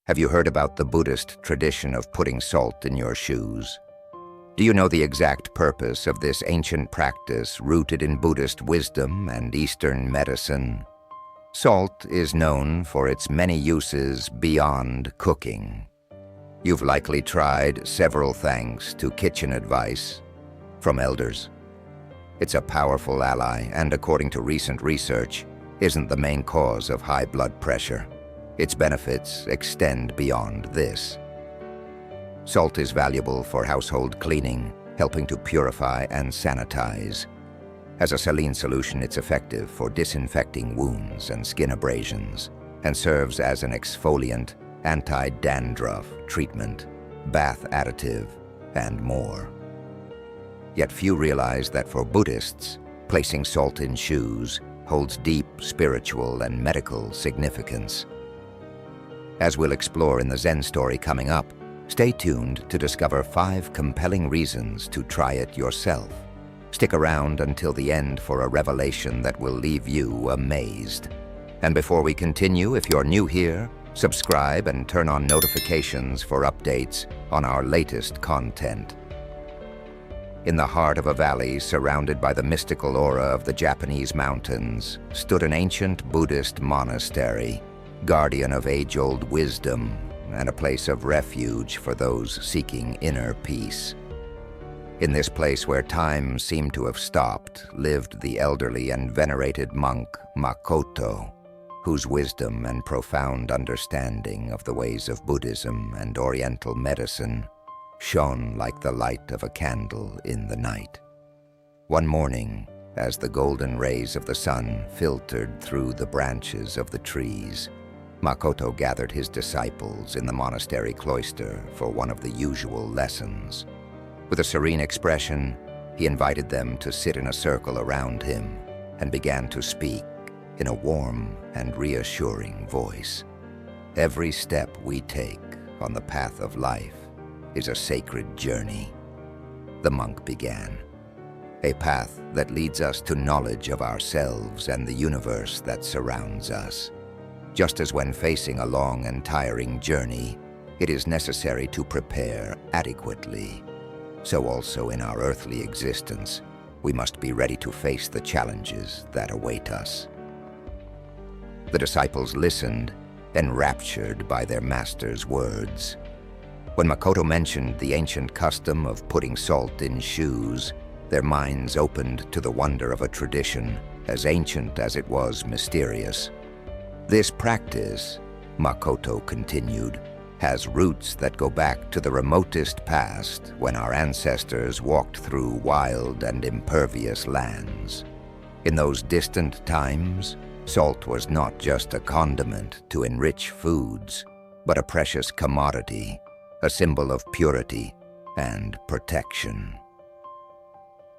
Have you heard about the Buddhist tradition of putting salt in your shoes? Do you know the exact purpose of this ancient practice rooted in Buddhist wisdom and Eastern medicine? Salt is known for its many uses beyond cooking. You've likely tried several thanks to kitchen advice from elders. It's a powerful ally and, according to recent research, isn't the main cause of high blood pressure. Its benefits extend beyond this. Salt is valuable for household cleaning, helping to purify and sanitize. As a saline solution, it's effective for disinfecting wounds and skin abrasions, and serves as an exfoliant, anti-dandruff treatment, bath additive, and more. Yet few realize that for Buddhists, placing salt in shoes holds deep spiritual and medical significance. As we'll explore in the Zen story coming up, stay tuned to discover 5 compelling reasons to try it yourself. Stick around until the end for a revelation that will leave you amazed. And before we continue, if you're new here, subscribe and turn on notifications for updates on our latest content. In the heart of a valley surrounded by the mystical aura of the Japanese mountains stood an ancient Buddhist monastery, guardian of age-old wisdom and a place of refuge for those seeking inner peace. In this place where time seemed to have stopped lived the elderly and venerated monk Makoto, whose wisdom and profound understanding of the ways of Buddhism and Oriental medicine shone like the light of a candle in the night. One morning, as the golden rays of the sun filtered through the branches of the trees, Makoto gathered his disciples in the monastery cloister for one of the usual lessons. With a serene expression, he invited them to sit in a circle around him and began to speak in a warm and reassuring voice. Every step we take on the path of life is a sacred journey, the monk began. A path that leads us to knowledge of ourselves and the universe that surrounds us. Just as when facing a long and tiring journey, it is necessary to prepare adequately, so also in our earthly existence, we must be ready to face the challenges that await us. The disciples listened, enraptured by their master's words. When Makoto mentioned the ancient custom of putting salt in shoes, their minds opened to the wonder of a tradition as ancient as it was mysterious. This practice, Makoto continued, has roots that go back to the remotest past when our ancestors walked through wild and impervious lands. In those distant times, salt was not just a condiment to enrich foods, but a precious commodity, a symbol of purity and protection.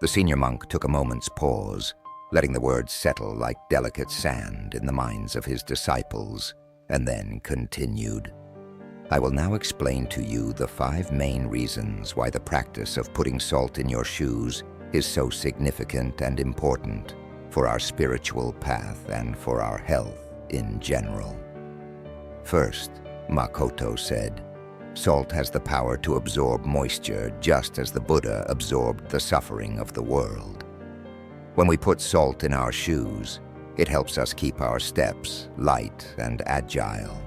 The senior monk took a moment's pause, letting the words settle like delicate sand in the minds of his disciples, and then continued. I will now explain to you the 5 main reasons why the practice of putting salt in your shoes is so significant and important for our spiritual path and for our health in general. First, Makoto said, salt has the power to absorb moisture just as the Buddha absorbed the suffering of the world. When we put salt in our shoes, it helps us keep our steps light and agile.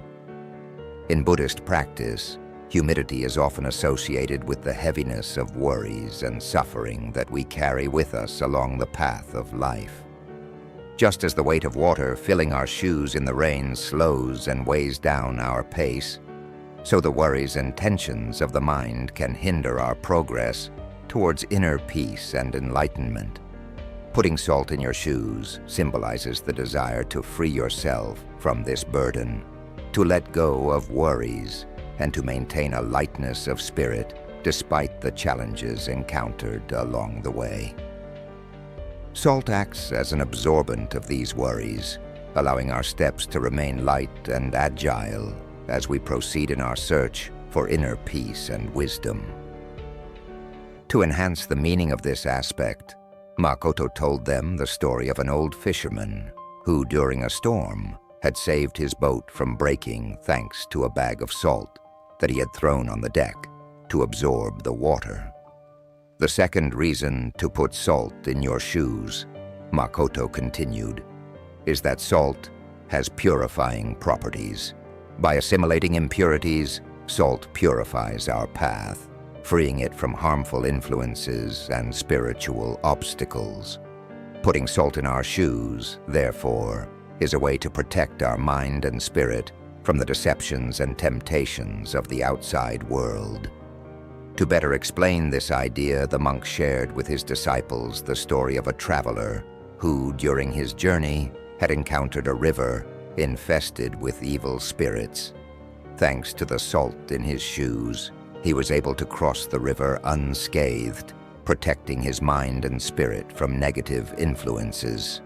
In Buddhist practice, humidity is often associated with the heaviness of worries and suffering that we carry with us along the path of life. Just as the weight of water filling our shoes in the rain slows and weighs down our pace, so the worries and tensions of the mind can hinder our progress towards inner peace and enlightenment. Putting salt in your shoes symbolizes the desire to free yourself from this burden, to let go of worries, and to maintain a lightness of spirit despite the challenges encountered along the way. Salt acts as an absorbent of these worries, allowing our steps to remain light and agile as we proceed in our search for inner peace and wisdom. To enhance the meaning of this aspect, Makoto told them the story of an old fisherman who, during a storm, had saved his boat from breaking thanks to a bag of salt that he had thrown on the deck to absorb the water. The second reason to put salt in your shoes, Makoto continued, is that salt has purifying properties. By assimilating impurities, salt purifies our path, freeing it from harmful influences and spiritual obstacles. Putting salt in our shoes, therefore, is a way to protect our mind and spirit from the deceptions and temptations of the outside world. To better explain this idea, the monk shared with his disciples the story of a traveler who, during his journey, had encountered a river infested with evil spirits. Thanks to the salt in his shoes, he was able to cross the river unscathed, protecting his mind and spirit from negative influences.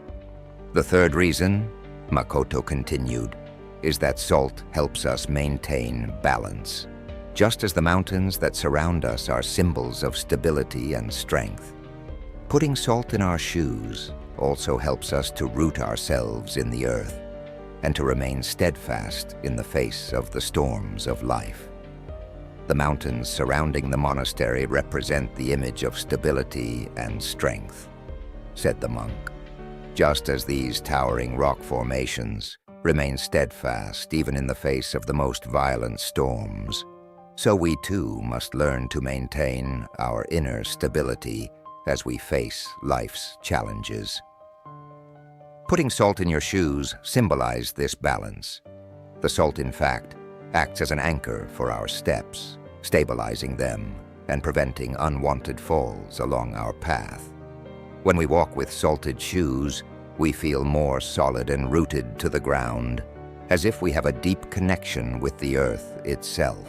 The third reason, Makoto continued, is that salt helps us maintain balance. Just as the mountains that surround us are symbols of stability and strength, putting salt in our shoes also helps us to root ourselves in the earth and to remain steadfast in the face of the storms of life. The mountains surrounding the monastery represent the image of stability and strength, said the monk. Just as these towering rock formations remain steadfast even in the face of the most violent storms, so we too must learn to maintain our inner stability as we face life's challenges. Putting salt in your shoes symbolized this balance. The salt, in fact, acts as an anchor for our steps, stabilizing them and preventing unwanted falls along our path. When we walk with salted shoes, we feel more solid and rooted to the ground, as if we have a deep connection with the earth itself.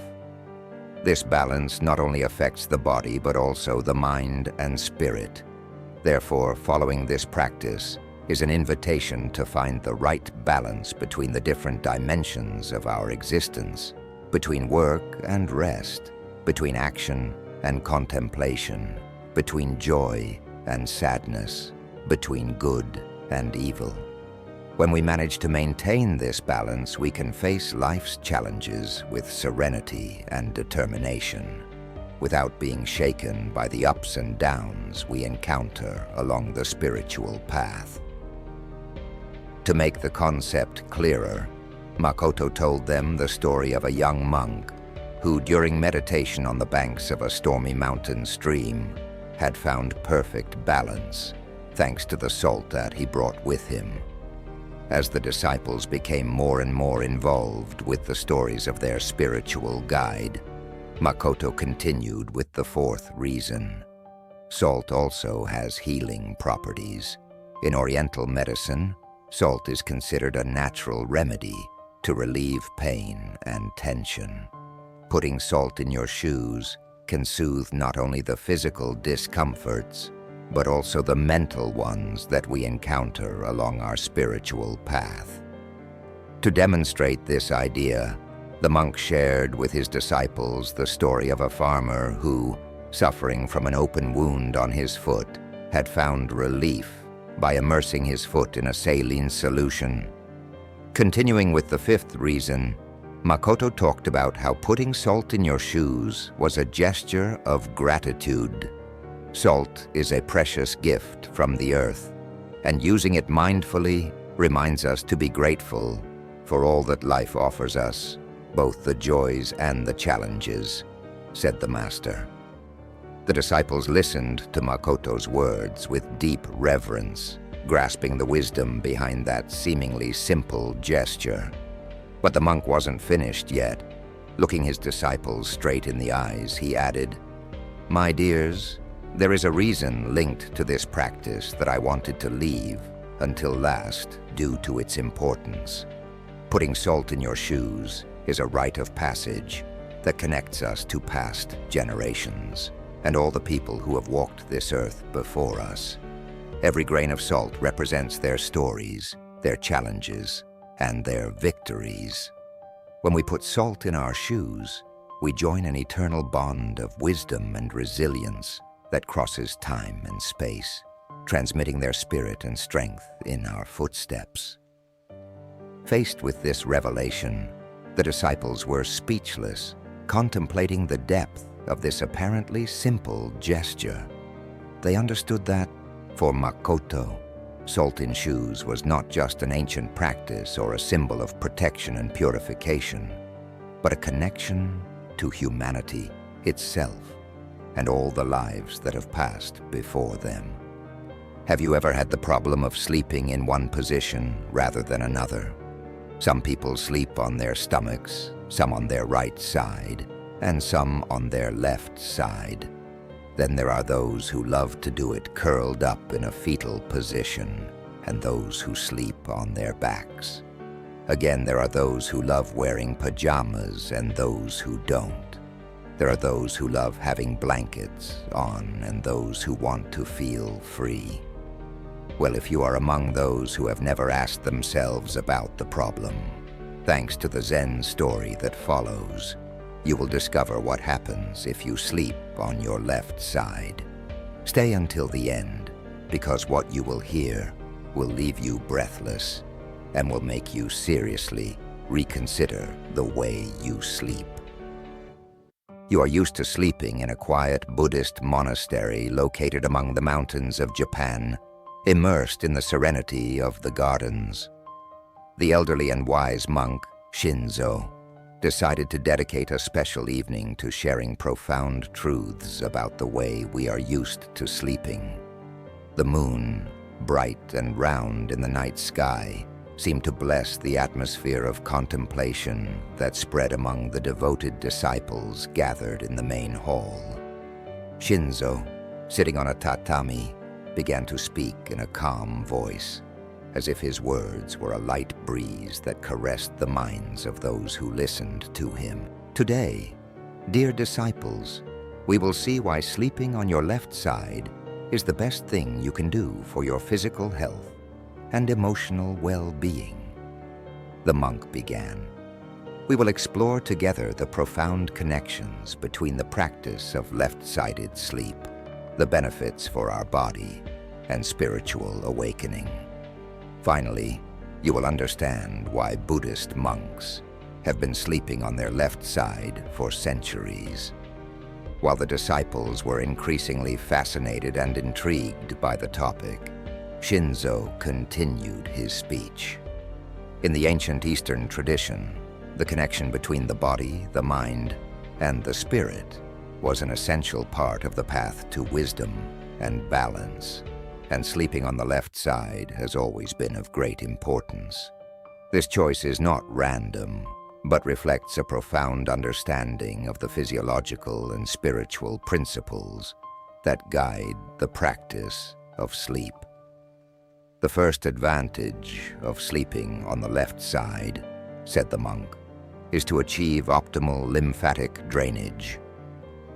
This balance not only affects the body but also the mind and spirit. Therefore, following this practice is an invitation to find the right balance between the different dimensions of our existence, between work and rest, between action and contemplation, between joy and sadness, between good and evil. When we manage to maintain this balance, we can face life's challenges with serenity and determination, without being shaken by the ups and downs we encounter along the spiritual path. To make the concept clearer, Makoto told them the story of a young monk who, during meditation on the banks of a stormy mountain stream, had found perfect balance thanks to the salt that he brought with him. As the disciples became more and more involved with the stories of their spiritual guide, Makoto continued with the fourth reason. Salt also has healing properties. In Oriental medicine, salt is considered a natural remedy to relieve pain and tension. Putting salt in your shoes can soothe not only the physical discomforts, but also the mental ones that we encounter along our spiritual path. To demonstrate this idea, the monk shared with his disciples the story of a farmer who, suffering from an open wound on his foot, had found relief by immersing his foot in a saline solution. Continuing with the fifth reason, Makoto talked about how putting salt in your shoes was a gesture of gratitude. Salt is a precious gift from the earth, and using it mindfully reminds us to be grateful for all that life offers us, both the joys and the challenges, said the master. The disciples listened to Makoto's words with deep reverence, grasping the wisdom behind that seemingly simple gesture. But the monk wasn't finished yet. Looking his disciples straight in the eyes, he added, "My dears, there is a reason linked to this practice that I wanted to leave until last due to its importance. Putting salt in your shoes is a rite of passage that connects us to past generations and all the people who have walked this earth before us. Every grain of salt represents their stories, their challenges, and their victories. When we put salt in our shoes, we join an eternal bond of wisdom and resilience that crosses time and space, transmitting their spirit and strength in our footsteps." Faced with this revelation, the disciples were speechless, contemplating the depth of this apparently simple gesture. They understood that, for Makoto, salt in shoes was not just an ancient practice or a symbol of protection and purification, but a connection to humanity itself and all the lives that have passed before them. Have you ever had the problem of sleeping in one position rather than another? Some people sleep on their stomachs, some on their right side, and some on their left side. Then there are those who love to do it curled up in a fetal position, and those who sleep on their backs. Again, there are those who love wearing pajamas and those who don't. There are those who love having blankets on and those who want to feel free. Well, if you are among those who have never asked themselves about the problem, thanks to the Zen story that follows, you will discover what happens if you sleep on your left side. Stay until the end, because what you will hear will leave you breathless and will make you seriously reconsider the way you sleep. You are used to sleeping in a quiet Buddhist monastery located among the mountains of Japan, immersed in the serenity of the gardens. The elderly and wise monk, Shinzo, decided to dedicate a special evening to sharing profound truths about the way we are used to sleeping. The moon, bright and round in the night sky, seemed to bless the atmosphere of contemplation that spread among the devoted disciples gathered in the main hall. Shinzo, sitting on a tatami, began to speak in a calm voice, as if his words were a light breeze that caressed the minds of those who listened to him. Today, dear disciples, we will see why sleeping on your left side is the best thing you can do for your physical health and emotional well-being. The monk began. We will explore together the profound connections between the practice of left-sided sleep, the benefits for our body, and spiritual awakening. Finally, you will understand why Buddhist monks have been sleeping on their left side for centuries. While the disciples were increasingly fascinated and intrigued by the topic, Shinzo continued his speech. In the ancient Eastern tradition, the connection between the body, the mind, and the spirit was an essential part of the path to wisdom and balance, and sleeping on the left side has always been of great importance. This choice is not random, but reflects a profound understanding of the physiological and spiritual principles that guide the practice of sleep. The first advantage of sleeping on the left side, said the monk, is to achieve optimal lymphatic drainage.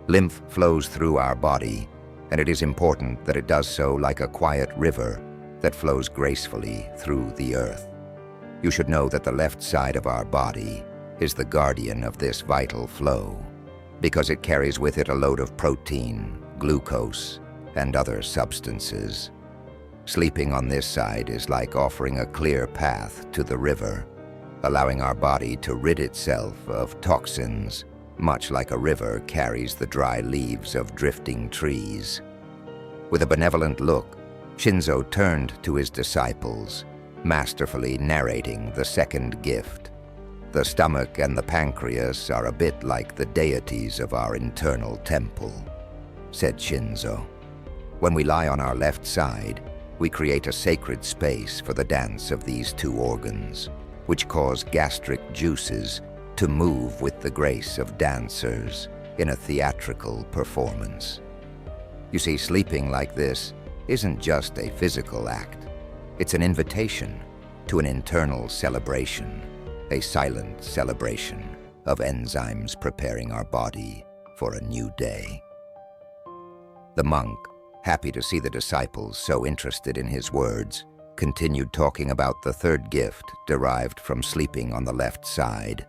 Lymph flows through our body, and it is important that it does so like a quiet river that flows gracefully through the earth. You should know that the left side of our body is the guardian of this vital flow, because it carries with it a load of protein, glucose, and other substances. Sleeping on this side is like offering a clear path to the river, allowing our body to rid itself of toxins, much like a river carries the dry leaves of drifting trees. With a benevolent look, Shinzo turned to his disciples, masterfully narrating the second gift. The stomach and the pancreas are a bit like the deities of our internal temple, said Shinzo. When we lie on our left side, we create a sacred space for the dance of these two organs, which cause gastric juices to move with the grace of dancers in a theatrical performance. You see, sleeping like this isn't just a physical act. It's an invitation to an internal celebration, a silent celebration of enzymes preparing our body for a new day. The monk, happy to see the disciples so interested in his words, continued talking about the third gift derived from sleeping on the left side: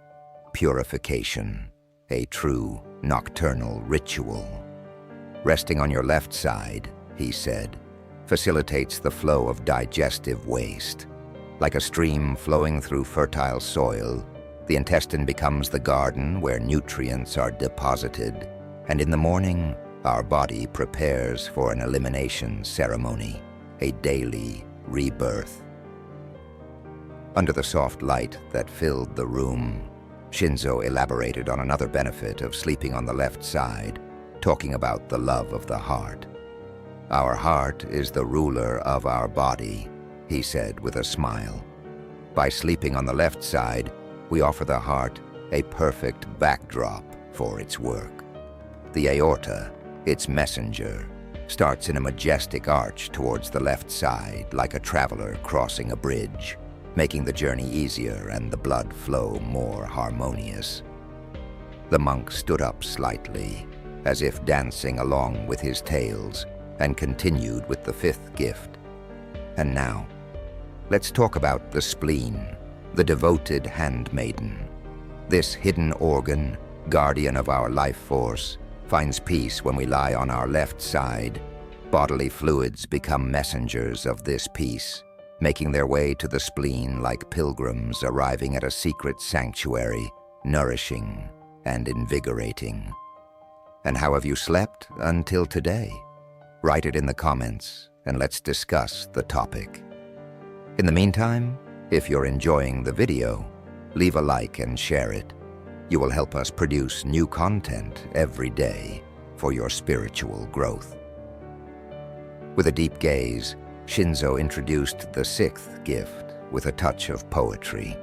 purification, a true nocturnal ritual. Resting on your left side, he said, facilitates the flow of digestive waste. Like a stream flowing through fertile soil, the intestine becomes the garden where nutrients are deposited, and in the morning, our body prepares for an elimination ceremony, a daily rebirth. Under the soft light that filled the room, Shinzo elaborated on another benefit of sleeping on the left side, talking about the love of the heart. "Our heart is the ruler of our body," he said with a smile. "By sleeping on the left side, we offer the heart a perfect backdrop for its work. The aorta, its messenger, starts in a majestic arch towards the left side like a traveler crossing a bridge, making the journey easier and the blood flow more harmonious." The monk stood up slightly, as if dancing along with his tales, and continued with the fifth gift. "And now, let's talk about the spleen, the devoted handmaiden. This hidden organ, guardian of our life force, finds peace when we lie on our left side. Bodily fluids become messengers of this peace, making their way to the spleen like pilgrims arriving at a secret sanctuary, nourishing and invigorating. And how have you slept until today? Write it in the comments, and let's discuss the topic. In the meantime, if you're enjoying the video, leave a like and share it. You will help us produce new content every day for your spiritual growth. With a deep gaze, Shinzo introduced the sixth gift with a touch of poetry.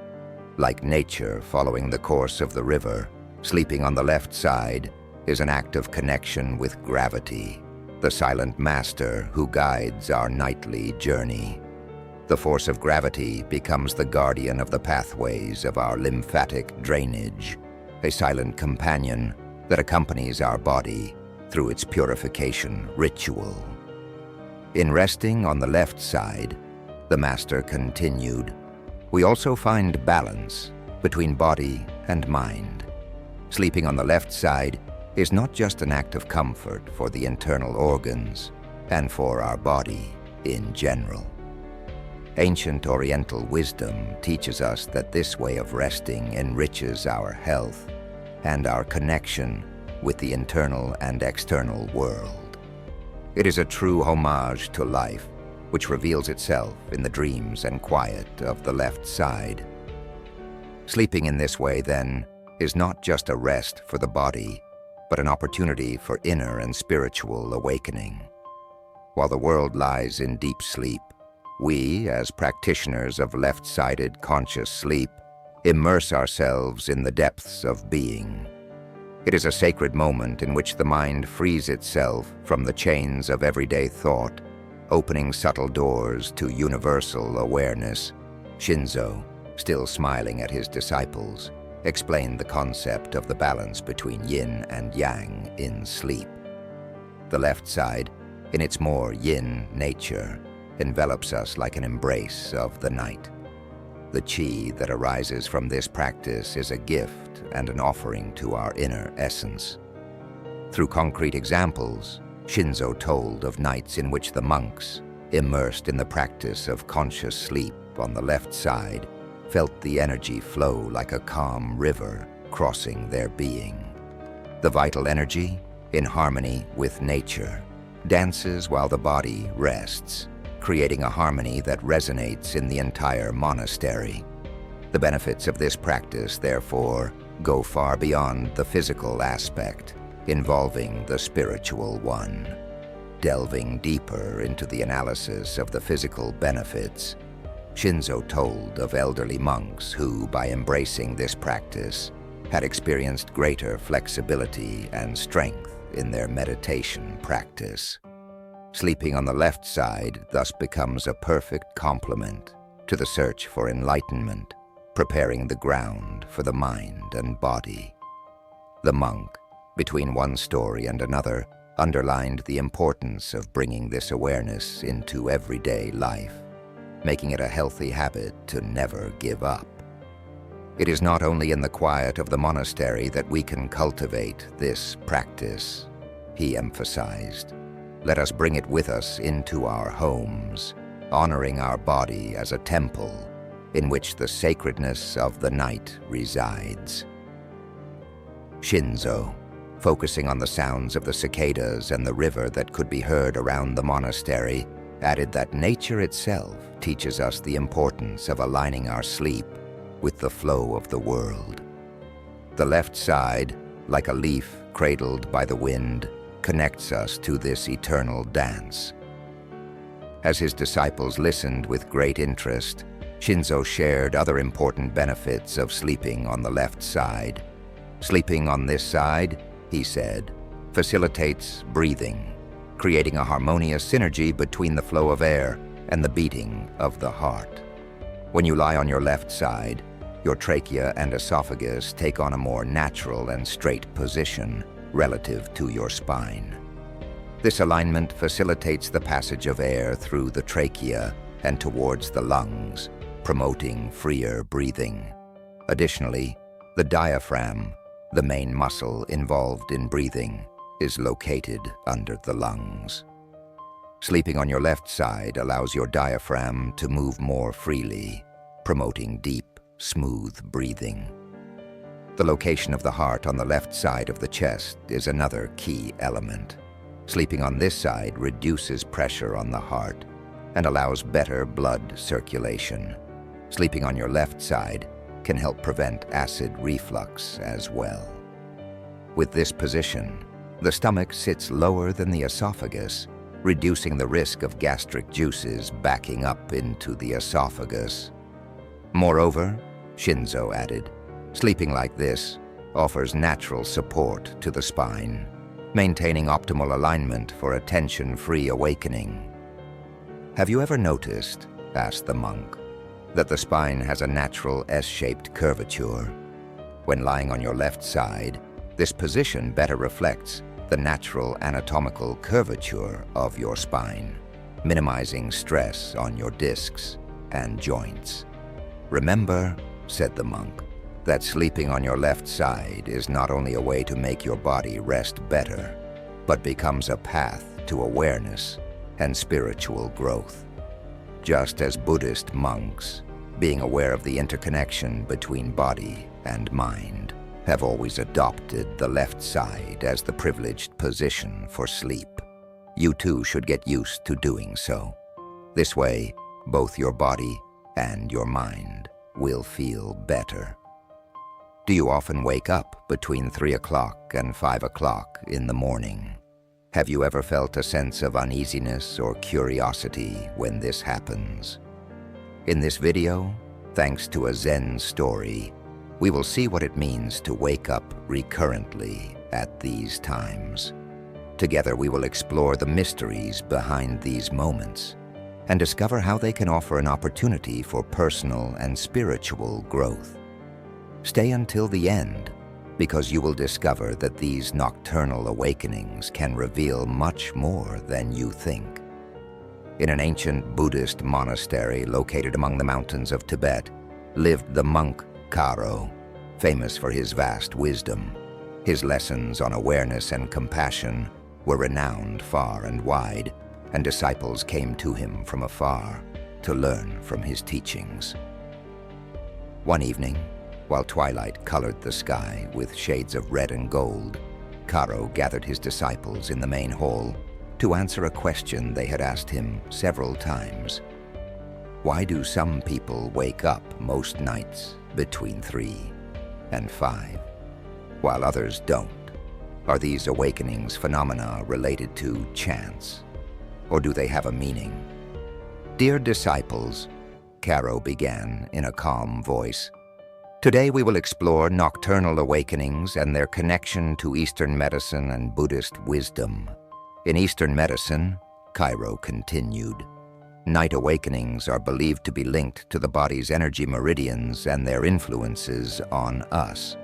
Like nature following the course of the river, sleeping on the left side is an act of connection with gravity, the silent master who guides our nightly journey. The force of gravity becomes the guardian of the pathways of our lymphatic drainage, a silent companion that accompanies our body through its purification ritual. In resting on the left side, the master continued, we also find balance between body and mind. Sleeping on the left side is not just an act of comfort for the internal organs and for our body in general. Ancient Oriental wisdom teaches us that this way of resting enriches our health and our connection with the internal and external world. It is a true homage to life, which reveals itself in the dreams and quiet of the left side. Sleeping in this way, then, is not just a rest for the body, but an opportunity for inner and spiritual awakening. While the world lies in deep sleep, we, as practitioners of left-sided conscious sleep, immerse ourselves in the depths of being. It is a sacred moment in which the mind frees itself from the chains of everyday thought, opening subtle doors to universal awareness. Shinzo, still smiling at his disciples, explained the concept of the balance between yin and yang in sleep. The left side, in its more yin nature, envelops us like an embrace of the night. The qi that arises from this practice is a gift and an offering to our inner essence. Through concrete examples, Shinzo told of nights in which the monks, immersed in the practice of conscious sleep on the left side, felt the energy flow like a calm river crossing their being. The vital energy, in harmony with nature, dances while the body rests, creating a harmony that resonates in the entire monastery. The benefits of this practice, therefore, go far beyond the physical aspect, involving the spiritual one. Delving deeper into the analysis of the physical benefits, Shinzo told of elderly monks who, by embracing this practice, had experienced greater flexibility and strength in their meditation practice. Sleeping on the left side thus becomes a perfect complement to the search for enlightenment, preparing the ground for the mind and body. The monk, between one story and another, underlined the importance of bringing this awareness into everyday life, making it a healthy habit to never give up. It is not only in the quiet of the monastery that we can cultivate this practice, he emphasized. Let us bring it with us into our homes, honoring our body as a temple in which the sacredness of the night resides. Shinzo, focusing on the sounds of the cicadas and the river that could be heard around the monastery, added that nature itself teaches us the importance of aligning our sleep with the flow of the world. The left side, like a leaf cradled by the wind, connects us to this eternal dance. As his disciples listened with great interest, Shinzo shared other important benefits of sleeping on the left side. Sleeping on this side, he said, facilitates breathing, creating a harmonious synergy between the flow of air and the beating of the heart. When you lie on your left side, your trachea and esophagus take on a more natural and straight position relative to your spine. This alignment facilitates the passage of air through the trachea and towards the lungs, promoting freer breathing. Additionally, the diaphragm, the main muscle involved in breathing, is located under the lungs. Sleeping on your left side allows your diaphragm to move more freely, promoting deep, smooth breathing. The location of the heart on the left side of the chest is another key element. Sleeping on this side reduces pressure on the heart and allows better blood circulation. Sleeping on your left side can help prevent acid reflux as well. With this position, the stomach sits lower than the esophagus, reducing the risk of gastric juices backing up into the esophagus. Moreover, Shinzo added, sleeping like this offers natural support to the spine, maintaining optimal alignment for a tension-free awakening. Have you ever noticed, asked the monk, that the spine has a natural S-shaped curvature? When lying on your left side, this position better reflects the natural anatomical curvature of your spine, minimizing stress on your discs and joints. Remember, said the monk, that sleeping on your left side is not only a way to make your body rest better, but becomes a path to awareness and spiritual growth. Just as Buddhist monks, being aware of the interconnection between body and mind, have always adopted the left side as the privileged position for sleep. You too should get used to doing so. This way, both your body and your mind will feel better. Do you often wake up between 3 o'clock and 5 o'clock in the morning? Have you ever felt a sense of uneasiness or curiosity when this happens? In this video, thanks to a Zen story, we will see what it means to wake up recurrently at these times. Together we will explore the mysteries behind these moments and discover how they can offer an opportunity for personal and spiritual growth. Stay until the end, because you will discover that these nocturnal awakenings can reveal much more than you think. In an ancient Buddhist monastery located among the mountains of Tibet, lived the monk Karo, famous for his vast wisdom. His lessons on awareness and compassion were renowned far and wide, and disciples came to him from afar to learn from his teachings. One evening, while twilight colored the sky with shades of red and gold, Karo gathered his disciples in the main hall to answer a question they had asked him several times. Why do some people wake up most nights between 3 and 5, while others don't? Are these awakenings phenomena related to chance, or do they have a meaning? Dear disciples, Karo began in a calm voice, today we will explore nocturnal awakenings and their connection to Eastern medicine and Buddhist wisdom. In Eastern medicine, Karo continued, night awakenings are believed to be linked to the body's energy meridians and their influences on us.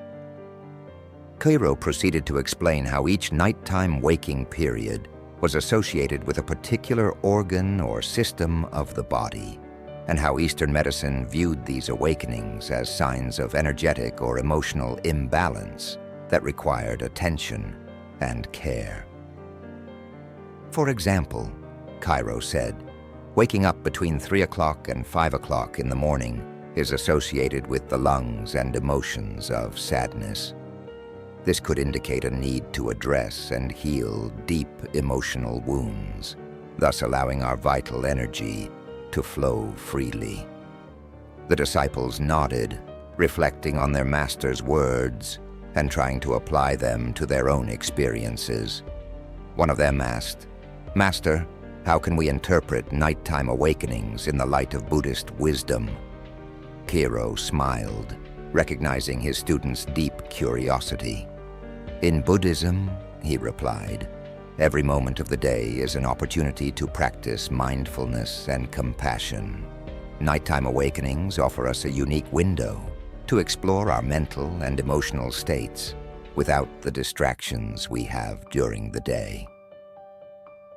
Karo proceeded to explain how each nighttime waking period was associated with a particular organ or system of the body, and how Eastern medicine viewed these awakenings as signs of energetic or emotional imbalance that required attention and care. For example, Karo said, waking up between 3 o'clock and 5 o'clock in the morning is associated with the lungs and emotions of sadness. This could indicate a need to address and heal deep emotional wounds, thus allowing our vital energy to flow freely. The disciples nodded, reflecting on their master's words and trying to apply them to their own experiences. One of them asked, "Master, how can we interpret nighttime awakenings in the light of Buddhist wisdom?" Kiro smiled, recognizing his student's deep curiosity. "In Buddhism," he replied, "every moment of the day is an opportunity to practice mindfulness and compassion. Nighttime awakenings offer us a unique window to explore our mental and emotional states without the distractions we have during the day."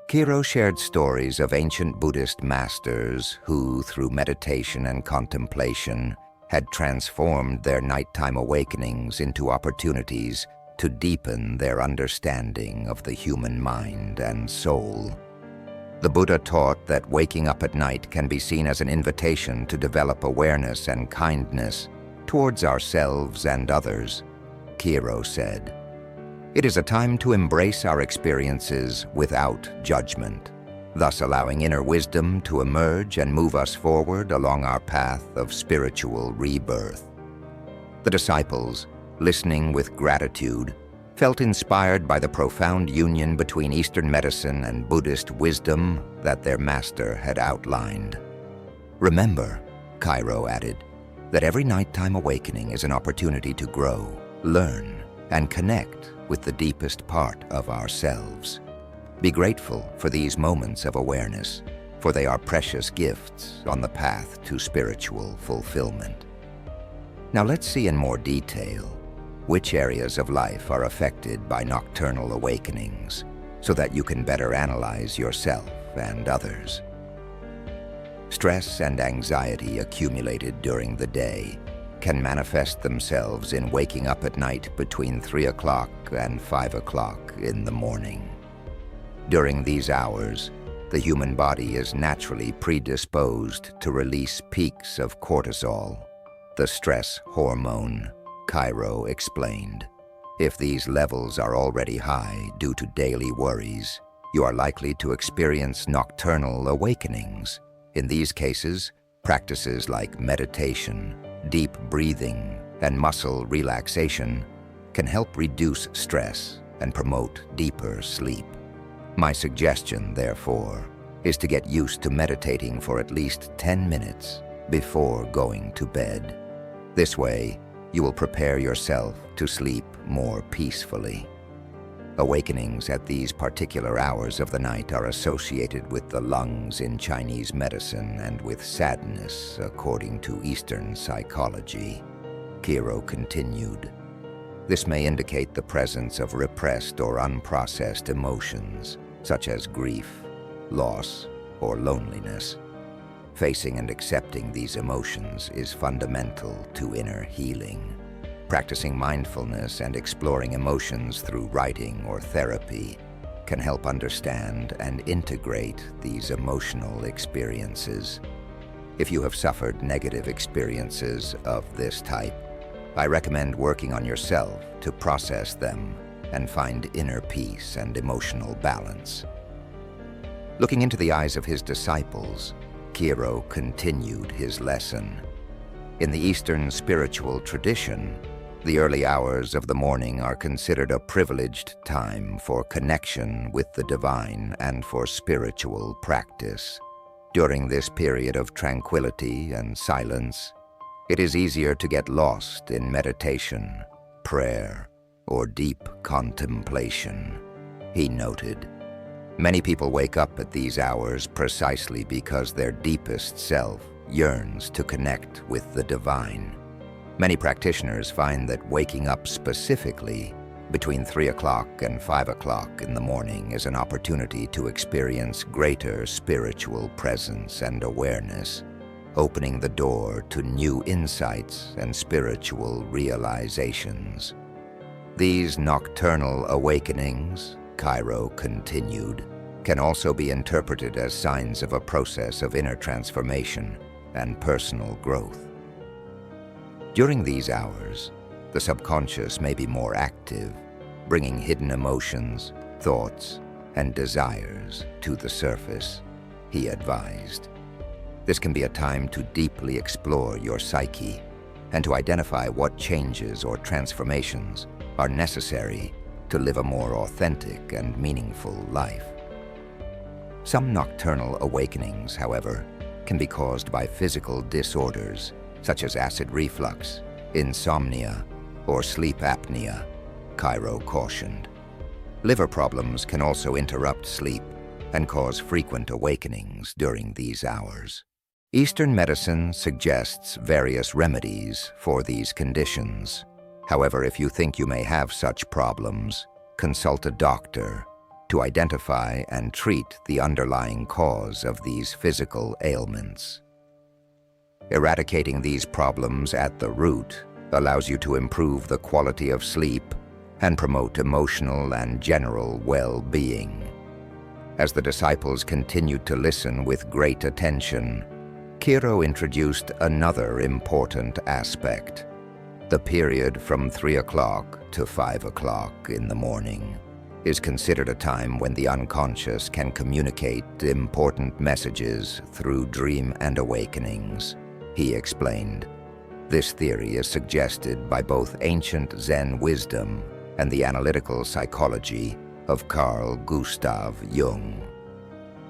Kiro shared stories of ancient Buddhist masters who, through meditation and contemplation, had transformed their nighttime awakenings into opportunities to deepen their understanding of the human mind and soul. The Buddha taught that waking up at night can be seen as an invitation to develop awareness and kindness towards ourselves and others. Kiro said, "It is a time to embrace our experiences without judgment, thus allowing inner wisdom to emerge and move us forward along our path of spiritual rebirth." The disciples, listening with gratitude, felt inspired by the profound union between Eastern medicine and Buddhist wisdom that their master had outlined. "Remember," Kiro added, "that every nighttime awakening is an opportunity to grow, learn, and connect with the deepest part of ourselves. Be grateful for these moments of awareness, for they are precious gifts on the path to spiritual fulfillment." Now let's see in more detail which areas of life are affected by nocturnal awakenings, so that you can better analyze yourself and others. Stress and anxiety accumulated during the day can manifest themselves in waking up at night between 3 o'clock and 5 o'clock in the morning. During these hours, the human body is naturally predisposed to release peaks of cortisol, the stress hormone, Kiro explained. If these levels are already high due to daily worries, you are likely to experience nocturnal awakenings. In these cases, practices like meditation, deep breathing, and muscle relaxation can help reduce stress and promote deeper sleep. My suggestion, therefore, is to get used to meditating for at least 10 minutes before going to bed. This way, you will prepare yourself to sleep more peacefully. Awakenings at these particular hours of the night are associated with the lungs in Chinese medicine and with sadness, according to Eastern psychology. Kiro continued, "This may indicate the presence of repressed or unprocessed emotions, such as grief, loss, or loneliness. Facing and accepting these emotions is fundamental to inner healing. Practicing mindfulness and exploring emotions through writing or therapy can help understand and integrate these emotional experiences. If you have suffered negative experiences of this type, I recommend working on yourself to process them and find inner peace and emotional balance." Looking into the eyes of his disciples, Kiro continued his lesson. In the Eastern spiritual tradition, the early hours of the morning are considered a privileged time for connection with the divine and for spiritual practice. During this period of tranquility and silence, it is easier to get lost in meditation, prayer, or deep contemplation, he noted. Many people wake up at these hours precisely because their deepest self yearns to connect with the divine. Many practitioners find that waking up specifically between 3 o'clock and 5 o'clock in the morning is an opportunity to experience greater spiritual presence and awareness, opening the door to new insights and spiritual realizations. These nocturnal awakenings, Kiro continued, can also be interpreted as signs of a process of inner transformation and personal growth. During these hours, the subconscious may be more active, bringing hidden emotions, thoughts, and desires to the surface, he advised. This can be a time to deeply explore your psyche and to identify what changes or transformations are necessary to live a more authentic and meaningful life. Some nocturnal awakenings, however, can be caused by physical disorders such as acid reflux, insomnia, or sleep apnea, Cairo cautioned. Liver problems can also interrupt sleep and cause frequent awakenings during these hours. Eastern medicine suggests various remedies for these conditions. However, if you think you may have such problems, consult a doctor to identify and treat the underlying cause of these physical ailments. Eradicating these problems at the root allows you to improve the quality of sleep and promote emotional and general well-being. As the disciples continued to listen with great attention, Cairo introduced another important aspect: the period from 3 o'clock to 5 o'clock in the morning is considered a time when the unconscious can communicate important messages through dream and awakenings, he explained. This theory is suggested by both ancient Zen wisdom and the analytical psychology of Carl Gustav Jung.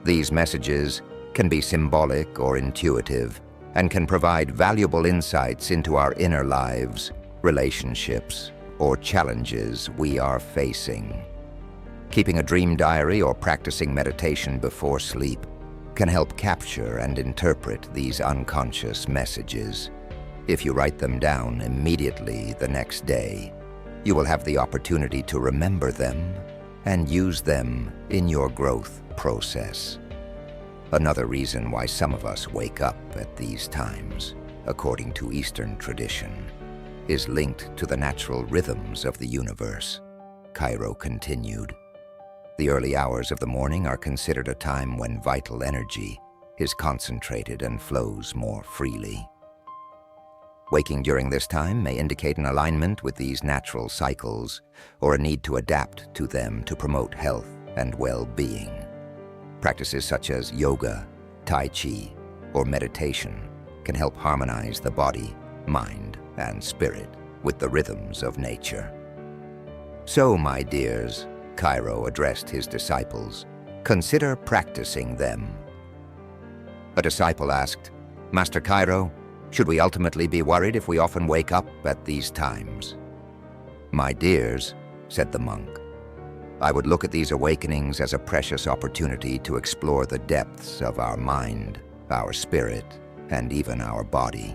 These messages can be symbolic or intuitive and can provide valuable insights into our inner lives, relationships, or challenges we are facing. Keeping a dream diary or practicing meditation before sleep can help capture and interpret these unconscious messages. If you write them down immediately the next day, you will have the opportunity to remember them and use them in your growth process. Another reason why some of us wake up at these times, according to Eastern tradition, is linked to the natural rhythms of the universe, Cairo continued. The early hours of the morning are considered a time when vital energy is concentrated and flows more freely. Waking during this time may indicate an alignment with these natural cycles or a need to adapt to them to promote health and well-being. Practices such as yoga, tai chi, or meditation can help harmonize the body, mind, and spirit with the rhythms of nature. So, my dears, Cairo addressed his disciples, consider practicing them. A disciple asked, Master Cairo, should we ultimately be worried if we often wake up at these times? My dears, said the monk, I would look at these awakenings as a precious opportunity to explore the depths of our mind, our spirit, and even our body.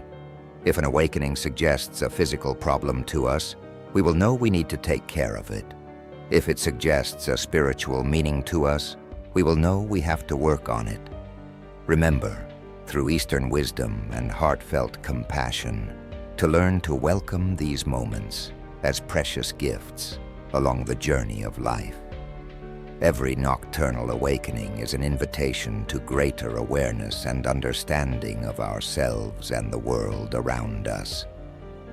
If an awakening suggests a physical problem to us, we will know we need to take care of it. If it suggests a spiritual meaning to us, we will know we have to work on it. Remember, through Eastern wisdom and heartfelt compassion, to learn to welcome these moments as precious gifts along the journey of life. Every nocturnal awakening is an invitation to greater awareness and understanding of ourselves and the world around us.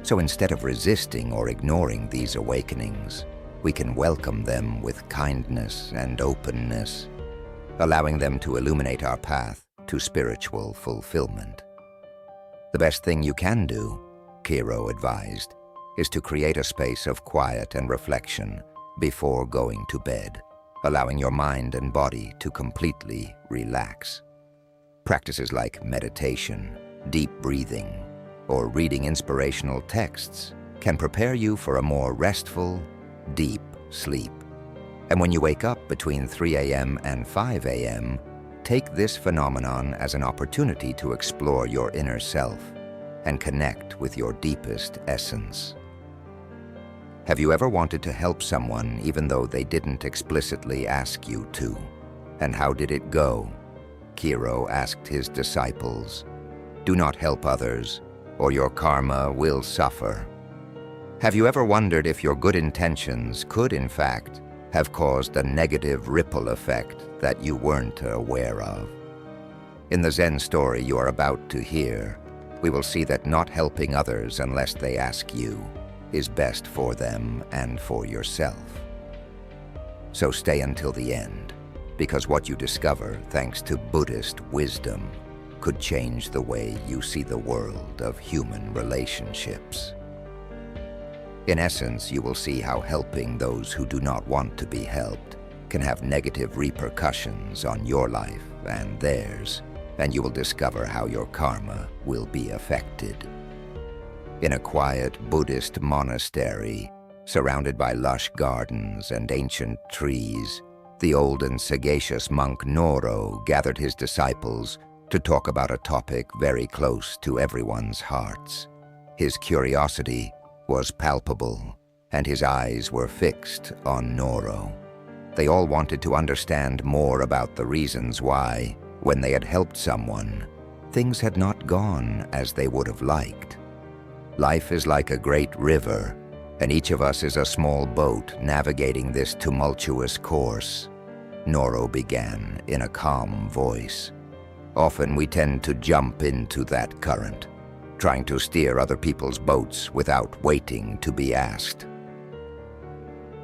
So instead of resisting or ignoring these awakenings, we can welcome them with kindness and openness, allowing them to illuminate our path to spiritual fulfillment. The best thing you can do, Cairo advised, is to create a space of quiet and reflection before going to bed, allowing your mind and body to completely relax. Practices like meditation, deep breathing, or reading inspirational texts can prepare you for a more restful, deep sleep. And when you wake up between 3 a.m. and 5 a.m., take this phenomenon as an opportunity to explore your inner self and connect with your deepest essence. Have you ever wanted to help someone even though they didn't explicitly ask you to? And how did it go? Cairo asked his disciples. Do not help others, or your karma will suffer. Have you ever wondered if your good intentions could, in fact, have caused a negative ripple effect that you weren't aware of? In the Zen story you are about to hear, we will see that not helping others unless they ask you is best for them and for yourself. So stay until the end, because what you discover, thanks to Buddhist wisdom, could change the way you see the world of human relationships. In essence, you will see how helping those who do not want to be helped can have negative repercussions on your life and theirs, and you will discover how your karma will be affected. In a quiet Buddhist monastery, surrounded by lush gardens and ancient trees, the old and sagacious monk Noro gathered his disciples to talk about a topic very close to everyone's hearts. His curiosity was palpable, and his eyes were fixed on Noro. They all wanted to understand more about the reasons why, when they had helped someone, things had not gone as they would have liked. Life is like a great river, and each of us is a small boat navigating this tumultuous course. Noro began in a calm voice. Often we tend to jump into that current, trying to steer other people's boats without waiting to be asked.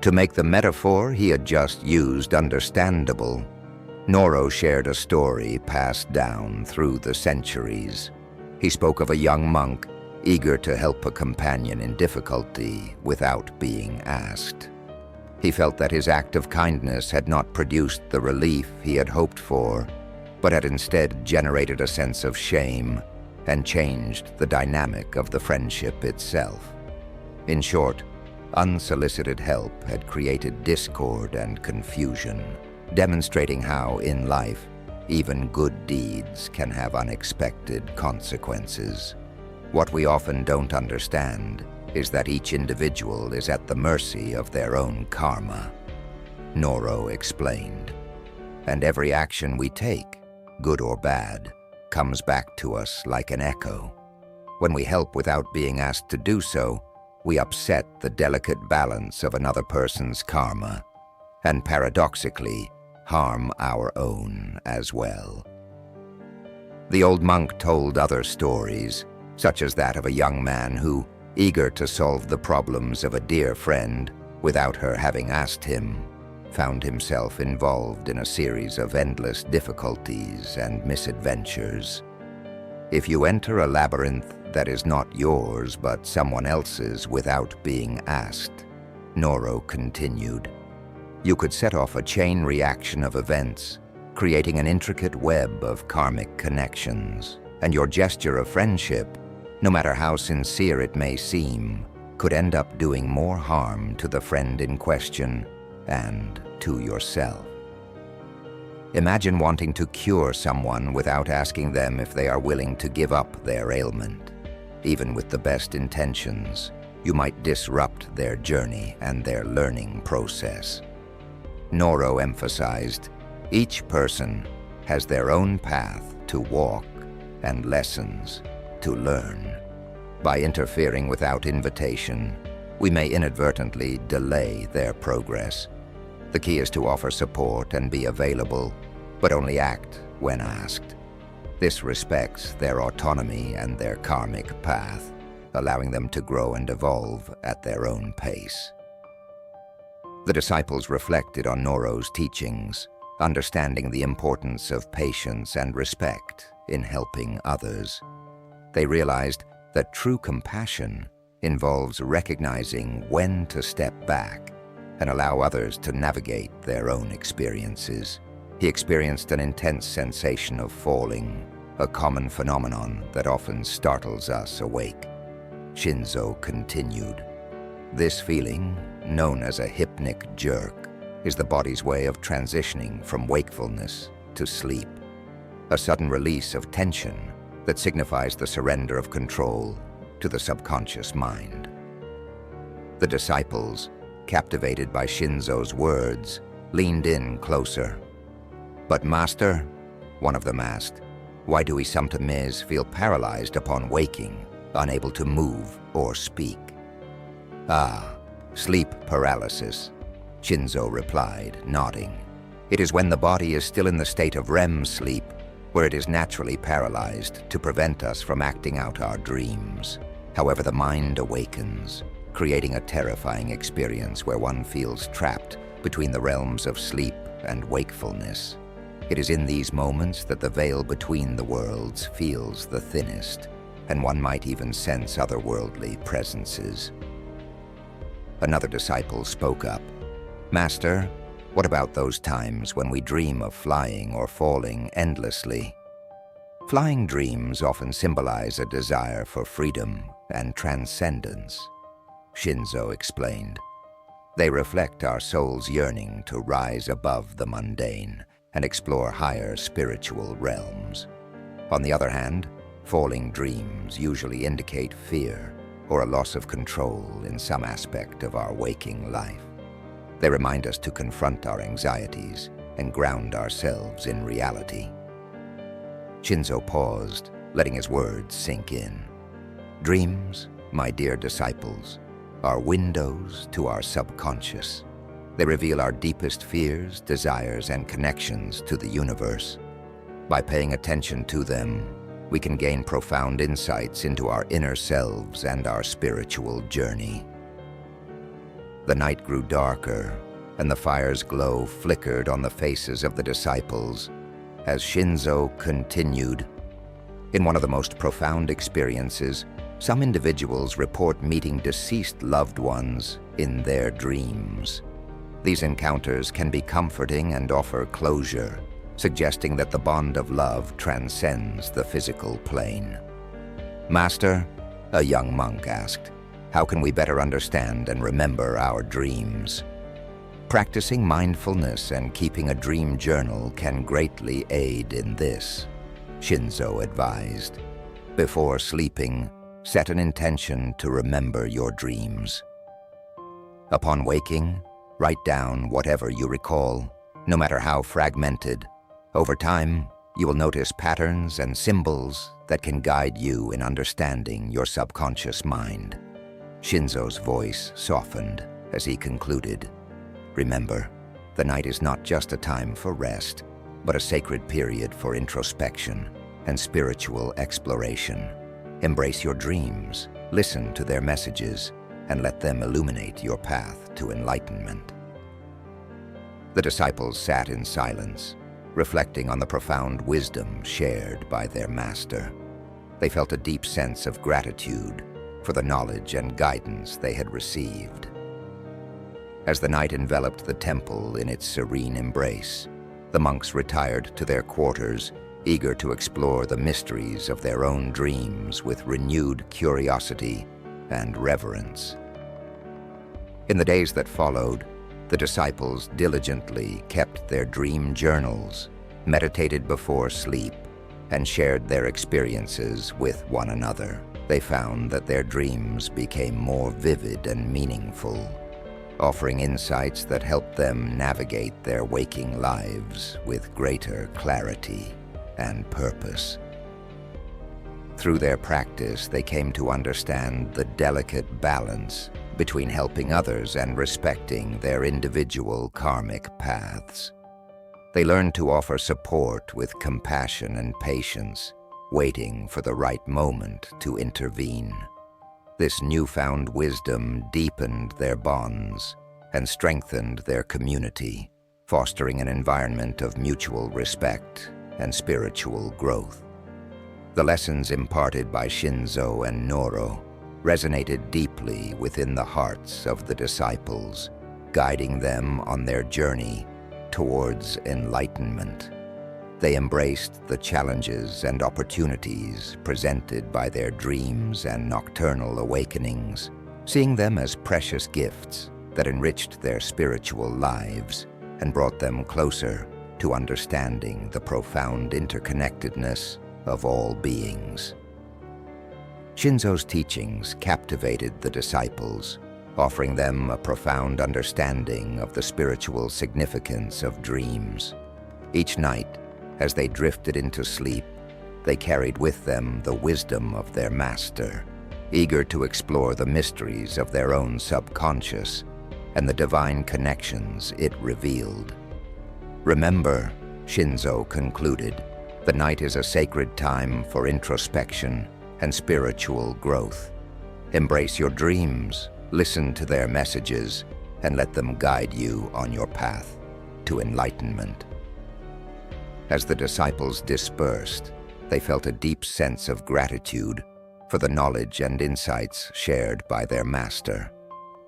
To make the metaphor he had just used understandable, Noro shared a story passed down through the centuries. He spoke of a young monk eager to help a companion in difficulty without being asked. He felt that his act of kindness had not produced the relief he had hoped for, but had instead generated a sense of shame and changed the dynamic of the friendship itself. In short, unsolicited help had created discord and confusion, demonstrating how, in life, even good deeds can have unexpected consequences. What we often don't understand is that each individual is at the mercy of their own karma, Noro explained. And every action we take, good or bad, comes back to us like an echo. When we help without being asked to do so, we upset the delicate balance of another person's karma, and paradoxically, harm our own as well. The old monk told other stories, such as that of a young man who, eager to solve the problems of a dear friend without her having asked him, found himself involved in a series of endless difficulties and misadventures. If you enter a labyrinth that is not yours but someone else's without being asked, Noro continued, you could set off a chain reaction of events, creating an intricate web of karmic connections, and your gesture of friendship, no matter how sincere it may seem, could end up doing more harm to the friend in question and to yourself. Imagine wanting to cure someone without asking them if they are willing to give up their ailment. Even with the best intentions, you might disrupt their journey and their learning process. Noro emphasized, each person has their own path to walk and lessons to learn. By interfering without invitation, we may inadvertently delay their progress. The key is to offer support and be available, but only act when asked. This respects their autonomy and their karmic path, allowing them to grow and evolve at their own pace. The disciples reflected on Noro's teachings, understanding the importance of patience and respect in helping others. They realized that true compassion involves recognizing when to step back and allow others to navigate their own experiences. He experienced an intense sensation of falling, a common phenomenon that often startles us awake. Shinzo continued, this feeling, known as a hypnic jerk, is the body's way of transitioning from wakefulness to sleep, a sudden release of tension that signifies the surrender of control to the subconscious mind. The disciples, captivated by Shinzo's words, leaned in closer. But Master, one of them asked, why do we sometimes feel paralyzed upon waking, unable to move or speak? Ah, sleep paralysis, Shinzo replied, nodding. It is when the body is still in the state of REM sleep, where it is naturally paralyzed to prevent us from acting out our dreams. However, the mind awakens, creating a terrifying experience where one feels trapped between the realms of sleep and wakefulness. It is in these moments that the veil between the worlds feels the thinnest, and one might even sense otherworldly presences. Another disciple spoke up. "Master, what about those times when we dream of flying or falling endlessly?" Flying dreams often symbolize a desire for freedom and transcendence, Shinzo explained. They reflect our soul's yearning to rise above the mundane and explore higher spiritual realms. On the other hand, falling dreams usually indicate fear or a loss of control in some aspect of our waking life. They remind us to confront our anxieties and ground ourselves in reality. Shinzo paused, letting his words sink in. Dreams, my dear disciples, are windows to our subconscious. They reveal our deepest fears, desires, and connections to the universe. By paying attention to them, we can gain profound insights into our inner selves and our spiritual journey. The night grew darker, and the fire's glow flickered on the faces of the disciples as Shinzo continued. In one of the most profound experiences, some individuals report meeting deceased loved ones in their dreams. These encounters can be comforting and offer closure, suggesting that the bond of love transcends the physical plane. "Master," a young monk asked, "how can we better understand and remember our dreams?" Practicing mindfulness and keeping a dream journal can greatly aid in this, Shinzo advised. Before sleeping, set an intention to remember your dreams. Upon waking, write down whatever you recall, no matter how fragmented. Over time, you will notice patterns and symbols that can guide you in understanding your subconscious mind. Shinzo's voice softened as he concluded. Remember, the night is not just a time for rest, but a sacred period for introspection and spiritual exploration. Embrace your dreams, listen to their messages, and let them illuminate your path to enlightenment. The disciples sat in silence, reflecting on the profound wisdom shared by their master. They felt a deep sense of gratitude for the knowledge and guidance they had received. As the night enveloped the temple in its serene embrace, the monks retired to their quarters, eager to explore the mysteries of their own dreams with renewed curiosity and reverence. In the days that followed, the disciples diligently kept their dream journals, meditated before sleep, and shared their experiences with one another. They found that their dreams became more vivid and meaningful, offering insights that helped them navigate their waking lives with greater clarity and purpose. Through their practice, they came to understand the delicate balance between helping others and respecting their individual karmic paths. They learned to offer support with compassion and patience, waiting for the right moment to intervene. This newfound wisdom deepened their bonds and strengthened their community, fostering an environment of mutual respect and spiritual growth. The lessons imparted by Shinzo and Noro resonated deeply within the hearts of the disciples, guiding them on their journey towards enlightenment. They embraced the challenges and opportunities presented by their dreams and nocturnal awakenings, seeing them as precious gifts that enriched their spiritual lives and brought them closer to understanding the profound interconnectedness of all beings. Shinzo's teachings captivated the disciples, offering them a profound understanding of the spiritual significance of dreams. Each night, as they drifted into sleep, they carried with them the wisdom of their master, eager to explore the mysteries of their own subconscious and the divine connections it revealed. Remember, Shinzo concluded, The night is a sacred time for introspection and spiritual growth. Embrace your dreams, listen to their messages, and let them guide you on your path to enlightenment. As the disciples dispersed, they felt a deep sense of gratitude for the knowledge and insights shared by their master.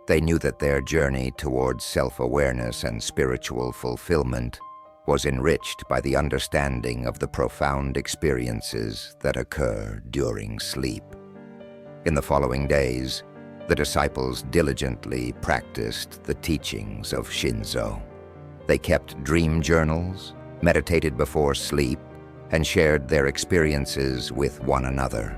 They knew that their journey towards self-awareness and spiritual fulfillment was enriched by the understanding of the profound experiences that occur during sleep. In the following days, the disciples diligently practiced the teachings of Shinzo. They kept dream journals, meditated before sleep, and shared their experiences with one another.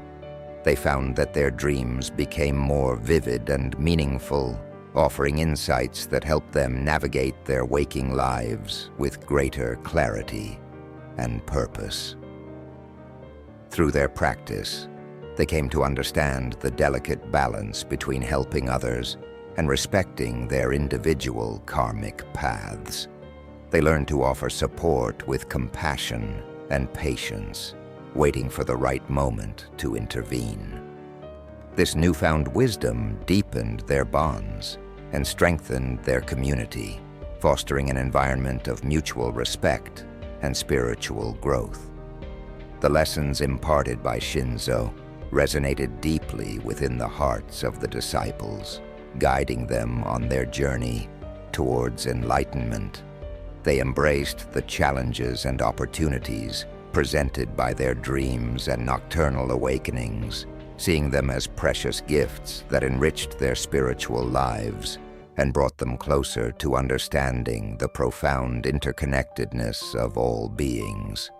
They found that their dreams became more vivid and meaningful, offering insights that helped them navigate their waking lives with greater clarity and purpose. Through their practice, they came to understand the delicate balance between helping others and respecting their individual karmic paths. They learned to offer support with compassion and patience, waiting for the right moment to intervene. This newfound wisdom deepened their bonds and strengthened their community, fostering an environment of mutual respect and spiritual growth. The lessons imparted by Shinzo resonated deeply within the hearts of the disciples, guiding them on their journey towards enlightenment. They embraced the challenges and opportunities presented by their dreams and nocturnal awakenings, seeing them as precious gifts that enriched their spiritual lives and brought them closer to understanding the profound interconnectedness of all beings.